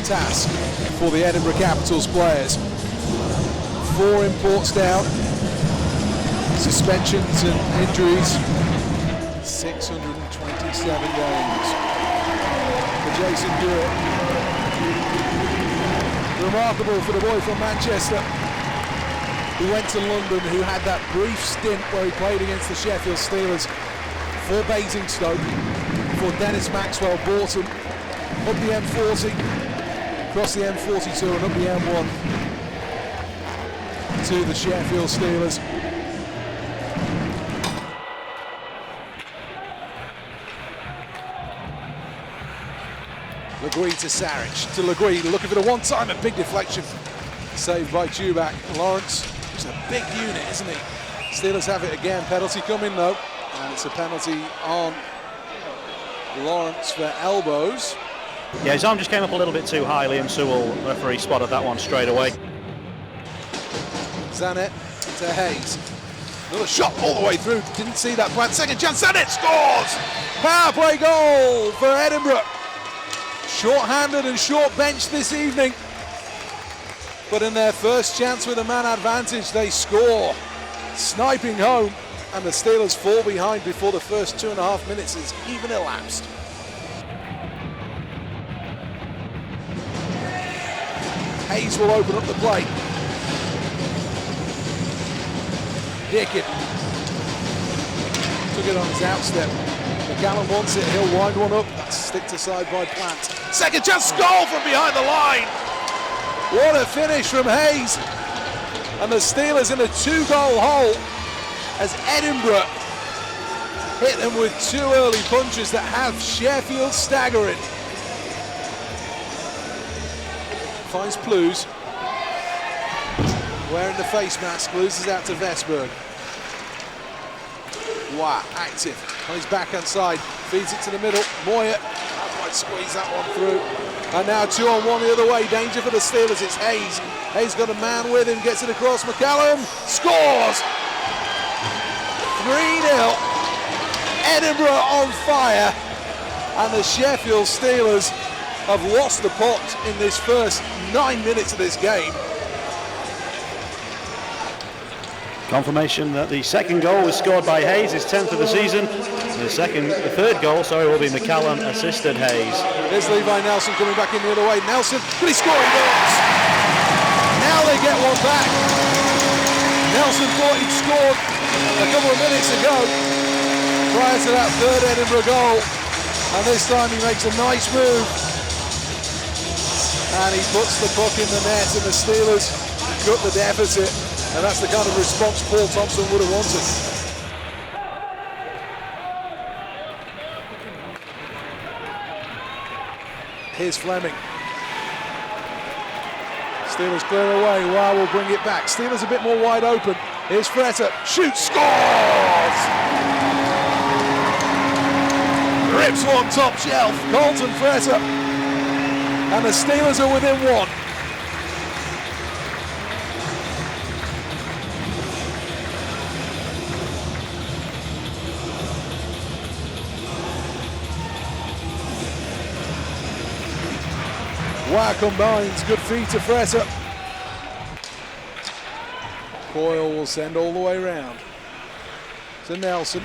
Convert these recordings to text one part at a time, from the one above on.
task for the Edinburgh Capitals players. 4 imports down, suspensions and injuries, 627 games for Jason Hewitt. Remarkable for the boy from Manchester, who went to London, who had that brief stint where he played against the Sheffield Steelers for Basingstoke, before Dennis Maxwell bought him up the M40, across the M42 and up the M1 to the Sheffield Steelers. Leguy to Saric, to Leguy, looking for the one-time, a big deflection, saved by Tubac. Lawrence, he's a big unit, isn't he? Steelers have it again, penalty coming though, and it's a penalty on Lawrence for elbows. Yeah, his arm just came up a little bit too high. Liam Sewell, referee, spotted that one straight away. Zanet to Hayes. Another shot all the way through, didn't see that plan. Second chance, Zanet scores! Power play goal for Edinburgh. Short-handed and short-benched this evening. But in their first chance with a man advantage, they score. Sniping home, and the Steelers fall behind before the first 2.5 minutes has even elapsed. Hayes will open up the play. Dickett took it on his outstep. McCallum wants it, he'll wind one up. That's sticked aside by Plant. Second chance, goal from behind the line. What a finish from Hayes. And the Steelers in a 2-goal hole as Edinburgh hit them with 2 early punches that have Sheffield staggering. Finds Plews, wearing the face mask, loses out to Vestberg. Wow, active on his backhand side, feeds it to the middle. Moyer might squeeze that one through. And now 2-on-1 the other way, danger for the Steelers, it's Hayes. Hayes got a man with him, gets it across, McCallum scores! 3-0, Edinburgh on fire, and the Sheffield Steelers have lost the pot in this first 9 minutes of this game. Confirmation that the second goal was scored by Hayes, his 10th of the season. The third goal, will be McCallum assisted Hayes. There's Levi Nelson coming back in the other way. Nelson, could he score? He does. Now they get one back. Nelson thought he'd scored a couple of minutes ago prior to that third Edinburgh goal. And this time he makes a nice move. And he puts the puck in the net, and the Steelers cut the deficit. And that's the kind of response Paul Thompson would have wanted. Here's Fleming. Steelers clear away. Wow, will bring it back. Steelers a bit more wide open. Here's Fretter. Shoots, scores! Rips one top shelf. Colton Fretter. And the Steelers are within 1. Wow combines, good feed to Fretter. Coyle will send all the way round to Nelson.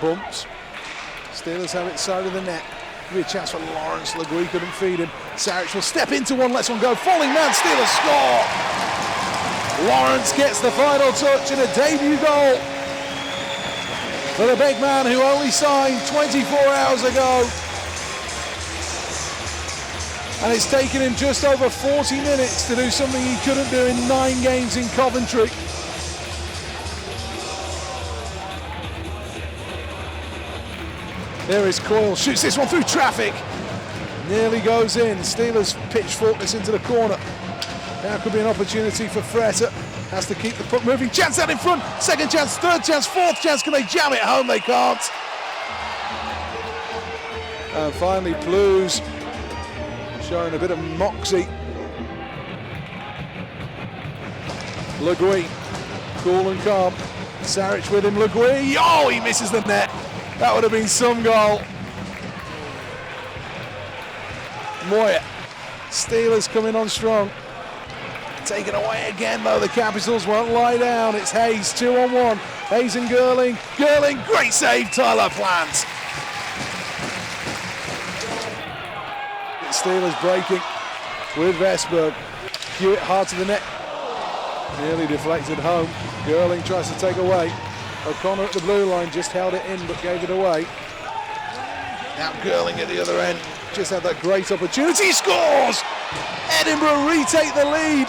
Bumps. Steelers have it side of the net. Give me a chance for Lawrence. Leguy couldn't feed him. Saric will step into one, lets one go. Falling man, Steelers score! Lawrence gets the final touch in a debut goal for the big man who only signed 24 hours ago. And it's taken him just over 40 minutes to do something he couldn't do in 9 games in Coventry. There is Coyle, shoots this one through traffic. Nearly goes in. Steelers pitchfork this into the corner. Now could be an opportunity for Fretter. Has to keep the puck moving. Chance out in front. Second chance, third chance, fourth chance. Can they jam it home? They can't. And finally, Blues showing a bit of moxie. Leguy, cool and calm. Saric with him, Leguy. Oh, he misses the net. That would have been some goal. Moyer. Steelers coming on strong. Taken away again though, the Capitals won't lie down. It's Hayes, 2-on-1. Hayes and Girling. Girling, great save, Tyler Plant. Steelers breaking with Vesberg. Hewitt hard to the net. Nearly deflected home. Girling tries to take away. O'Connor at the blue line just held it in but gave it away. Now Girling at the other end. Just had that great opportunity. Scores! Edinburgh retake the lead.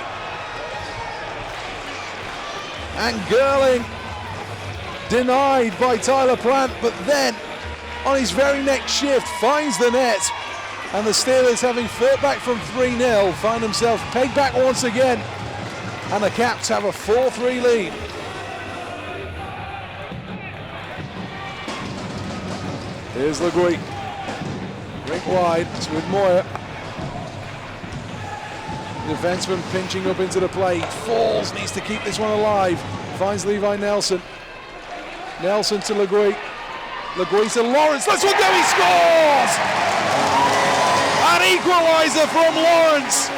And Girling denied by Tyler Plant, but then on his very next shift finds the net. And the Steelers, having fought back from 3-0, find themselves pegged back once again. And the Caps have a 4-3 lead. Here's Legui. Rink wide, it's with Moyer. The defenseman pinching up into the play. Falls, needs to keep this one alive. Finds Levi Nelson. Nelson to Legui. Legui to Lawrence. Let's one go, he scores! An equaliser from Lawrence.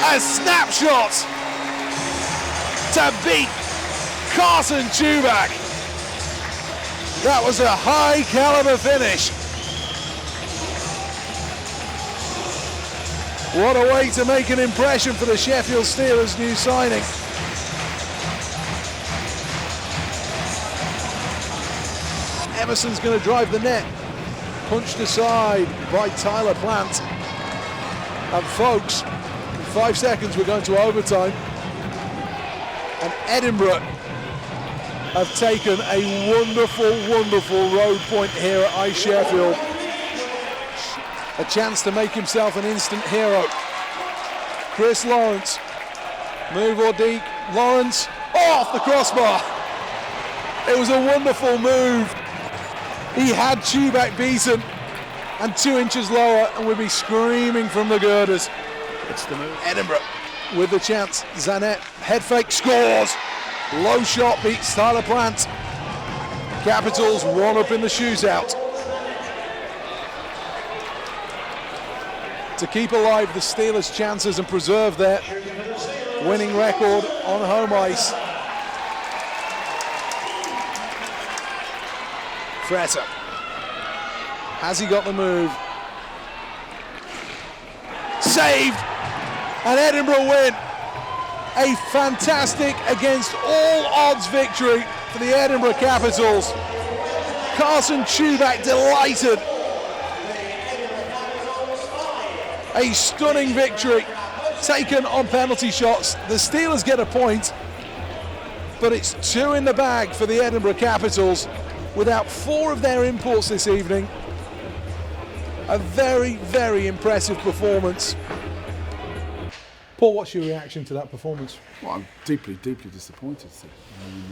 A snapshot to beat Carson Chubak. That was a high caliber finish. What a way to make an impression for the Sheffield Steelers' new signing. Emerson's going to drive the net. Punched aside by Tyler Plant. And folks, in 5 seconds we're going to overtime. And Edinburgh have taken a wonderful, wonderful road point here at iceSheffield. A chance to make himself an instant hero. Chris Lawrence, move or deke, Lawrence, off the crossbar. It was a wonderful move. He had Chubak beaten and 2 inches lower and would be screaming from the girders. It's the move. Edinburgh with the chance. Zanet, head fake, scores. Low shot beats Tyler Plant. Capitals 1 up in the shootout. To keep alive the Steelers' chances and preserve their winning record on home ice. Fretter. Has he got the move? Saved! And Edinburgh win. A fantastic, against all odds victory for the Edinburgh Capitals. Carson Chubak delighted. A stunning victory taken on penalty shots. The Steelers get a point, but it's 2 in the bag for the Edinburgh Capitals. Without 4 of their imports this evening. A very, very impressive performance. Paul, what's your reaction to that performance? Well, I'm deeply, deeply disappointed.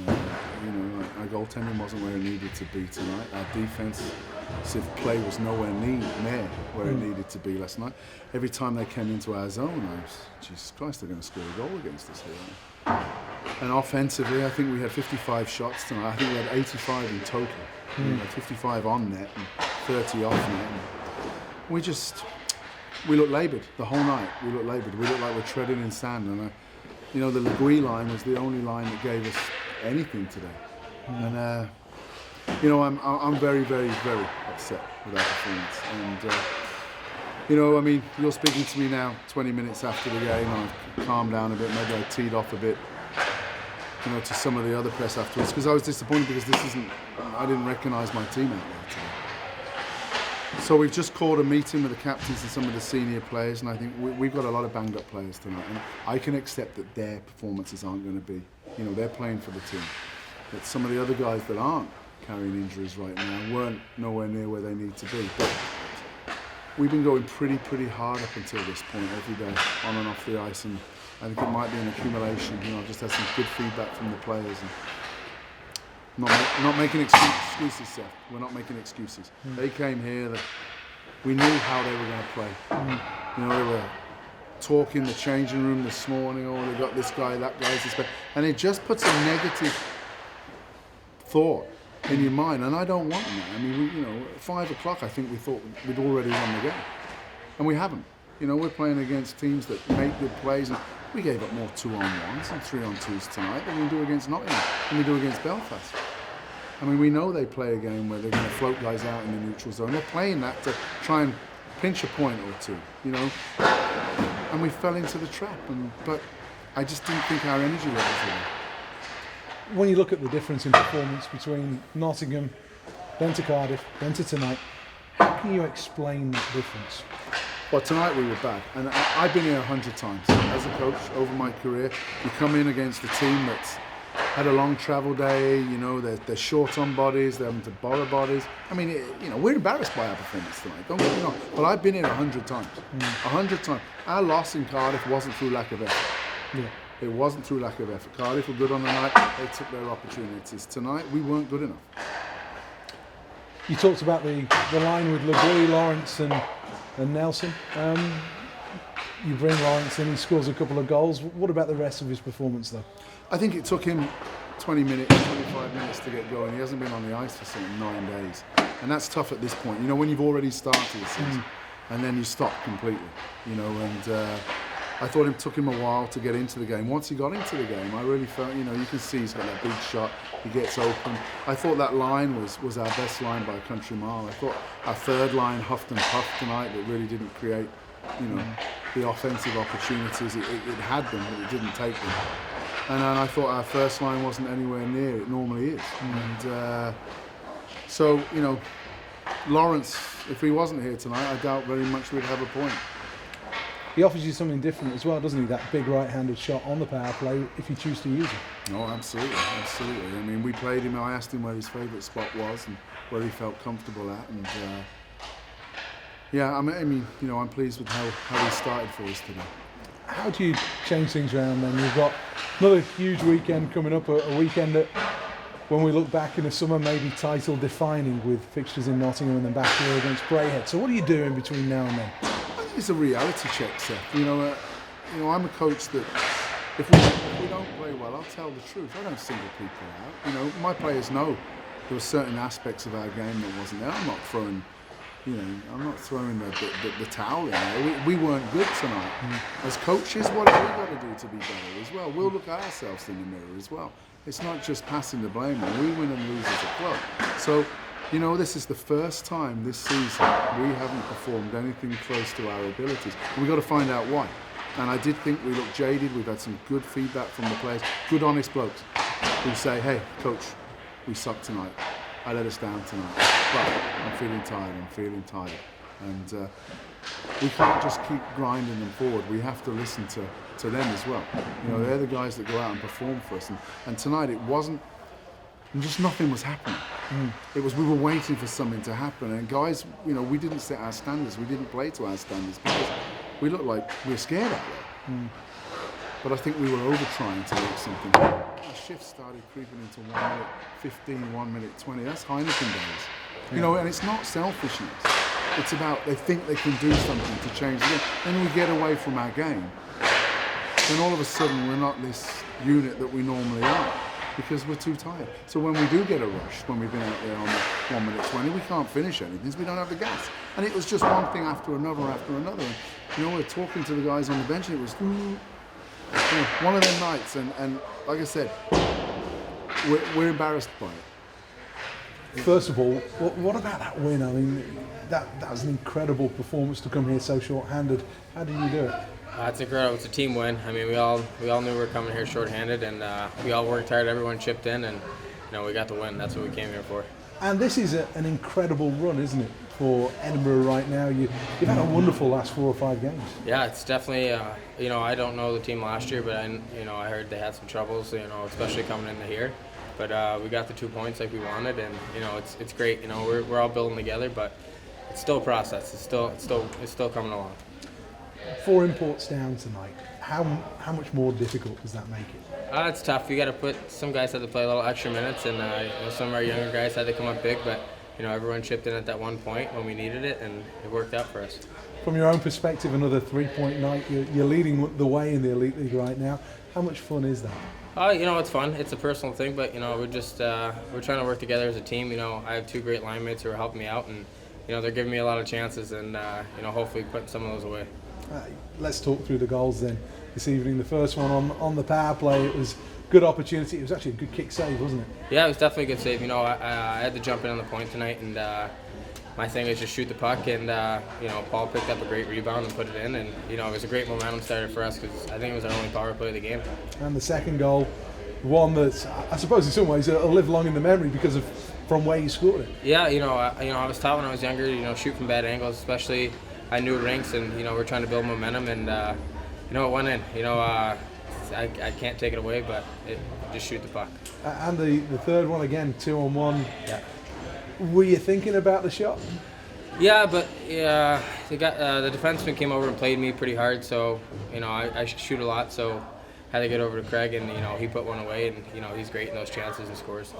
Our goaltending wasn't where it needed to be tonight. Our defensive play was nowhere near where it needed to be last night. Every time they came into our zone, I was, Jesus Christ, they're going to score a goal against us here. And offensively, I think we had 55 shots tonight. I think we had 85 in total. We had 55 on net and 30 off net. And we looked laboured the whole night. We looked laboured. We looked like we're treading in sand. And the Legui line was the only line that gave us anything today. And I'm very, very, very upset with that performance. And you're speaking to me now 20 minutes after the game. I've calmed down a bit. Maybe I teed off a bit, to some of the other press afterwards, because I was disappointed because I didn't recognise my team out there today. So we've just called a meeting with the captains and some of the senior players, and I think we've got a lot of banged up players tonight. And I can accept that their performances aren't going to be, they're playing for the team. But some of the other guys that aren't carrying injuries right now weren't nowhere near where they need to be. But we've been going pretty hard up until this point, every day, on and off the ice, and I think it might be an accumulation. I've just had some good feedback from the players. And not making excuses, Seth. We're not making excuses. They came here, we knew how they were going to play. They were talking in the changing room this morning, they got this guy, that guy's this guy. And it just puts a negative thought in your mind, and I don't want that. At 5 o'clock, I think we thought we'd already won the game. and we haven't. You know, we're playing against teams that make good plays, and we gave up more 2-on-1s and 3-on-2s tonight than we do against Nottingham, than we do against Belfast. I mean, we know they play a game where they're going to float guys out in the neutral zone. They're playing that to try and pinch a point or two, you know. And we fell into the trap, but I just didn't think our energy levels were there. When you look at the difference in performance between Nottingham, then to Cardiff, then to tonight, how can you explain that difference? Well, tonight we were bad, and I've been here 100 times as a coach over my career. You come in against a team that's had a long travel day, you know, they're short on bodies, they're having to borrow bodies. I mean, you know, we're embarrassed by our performance tonight, don't get me wrong. But I've been here 100 times, 100 times. Our loss in Cardiff wasn't through lack of effort. Yeah. It wasn't through lack of effort. Cardiff were good on the night, they took their opportunities. Tonight, we weren't good enough. You talked about the line with LeGlue, Lawrence and Nelson. You bring Lawrence in, he scores a couple of goals. What about the rest of his performance though? I think it took him 20 minutes, 25 minutes to get going. He hasn't been on the ice for 9 days. And that's tough at this point. You know, when you've already started the season and then you stop completely, you know, and I thought it took him a while to get into the game. Once he got into the game, I really felt, you know, you can see he's got that big shot, he gets open. I thought that line was our best line by a country mile. I thought our third line huffed and puffed tonight, but really didn't create, you know, the offensive opportunities. It had them, but it didn't take them. And I thought our first line wasn't anywhere near it normally is. And so, you know, Lawrence, if he wasn't here tonight, I doubt very much we'd have a point. He offers you something different as well, doesn't he? That big right-handed shot on the power play, if you choose to use it. No, absolutely, absolutely. I mean, we played him. I asked him where his favourite spot was and where he felt comfortable at, and yeah, I mean, you know, I'm pleased with how he started for us today. How do you change things around then? You've got another huge weekend coming up, a weekend that, when we look back in the summer, maybe title defining with fixtures in Nottingham and then back here against Braehead. So what do you do in between now and then? It's a reality check, Seth. You know, I'm a coach that if we don't play well, I'll tell the truth. I don't single people out. You know, my players know there were certain aspects of our game that wasn't there. I'm not throwing the towel in there. We weren't good tonight. As coaches, what have we got to do to be better as well? We'll look at ourselves in the mirror as well. It's not just passing the blame on. We win and lose as a club. So, you know, this is the first time this season we haven't performed anything close to our abilities. And we've got to find out why. And I did think we looked jaded. We've had some good feedback from the players, good honest blokes who say, hey, coach, we sucked tonight. I let us down tonight. But I'm feeling tired. And we can't just keep grinding them forward. We have to listen to them as well. You know, they're the guys that go out and perform for us. And tonight it wasn't, just nothing was happening. It was, we were waiting for something to happen. And guys, you know, we didn't set our standards. We didn't play to our standards because we looked like we were scared out there. But I think we were over trying to make something happen. Our shift started creeping into 1 minute 15, 1 minute 20. That's Heineken days. You know, and it's not selfishness. It's about they think they can do something to change the game. Then we get away from our game. Then all of a sudden we're not this unit that we normally are because we're too tired. So when we do get a rush, when we've been out there on the 1 minute 20, we can't finish anything because we don't have the gas. And it was just one thing after another. And, you know, we're talking to the guys on the bench and it was, you know, one of them nights. And like I said, we're embarrassed by it. First of all, what about that win? I mean, that was an incredible performance to come here so short-handed. How did you do it? It's incredible. It's a team win. I mean, we all knew we were coming here short-handed, and we all worked hard. Everyone chipped in, and you know, we got the win. That's what we came here for. And this is an incredible run, isn't it, for Edinburgh right now? You've had a wonderful last 4 or 5 games. Yeah, it's definitely. You know, I don't know the team last year, but I heard they had some troubles. You know, especially coming into here. But we got the 2 points like we wanted, and you know, it's great. You know, we're all building together, but it's still a process. It's still coming along. 4 imports down tonight. How much more difficult does that make it? It's tough. You got to put some guys had to play a little extra minutes, and you know, some of our younger guys had to come up big. But you know, everyone chipped in at that one point when we needed it, and it worked out for us. From your own perspective, another 3-point night. You're leading the way in the Elite League right now. How much fun is that? You know, it's fun. It's a personal thing, but you know, we're trying to work together as a team. You know, I have 2 great line mates who are helping me out, and they're giving me a lot of chances, and hopefully putting some of those away. Let's talk through the goals then this evening. The first one on the power play, it was a good opportunity. It was actually a good kick save, wasn't it? Yeah, it was definitely a good save. I had to jump in on the point tonight, and my thing is just shoot the puck, and Paul picked up a great rebound and put it in, and it was a great momentum starter for us because I think it was our only power play of the game. And the second goal, one that I suppose in some ways will live long in the memory because of from where you scored it. Yeah, I was taught when I was younger, shoot from bad angles, especially I knew rinks, and we're trying to build momentum, and it went in. I can't take it away, but just shoot the puck. And the third one again, 2-on-1. Yeah. Were you thinking about the shot? Yeah, but the defenseman came over and played me pretty hard, so I shoot a lot, so had to get over to Craig, and he put one away, and he's great in those chances and scores.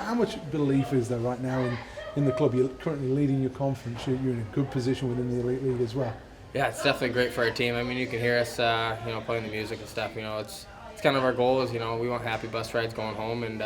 How much belief is there right now in the club? You're currently leading your conference. You're in a good position within the elite league as well. Yeah, it's definitely great for our team. I mean, you can hear us, playing the music and stuff. It's kind of our goal is, we want happy bus rides going home, and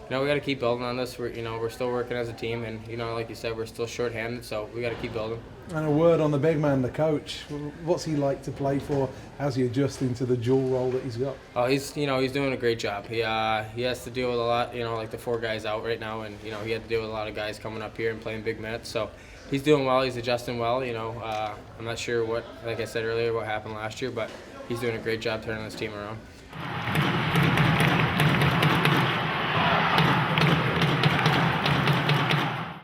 we got to keep building on this. We're still working as a team, and like you said, we're still short-handed, so we got to keep building. And a word on the big man, the coach. What's he like to play for? How's he adjusting to the dual role that he's got? Oh, he's doing a great job. He has to deal with a lot. Like the 4 guys out right now, and he had to deal with a lot of guys coming up here and playing big minutes. So he's doing well. He's adjusting well. I'm not sure like I said earlier, what happened last year, but he's doing a great job turning this team around.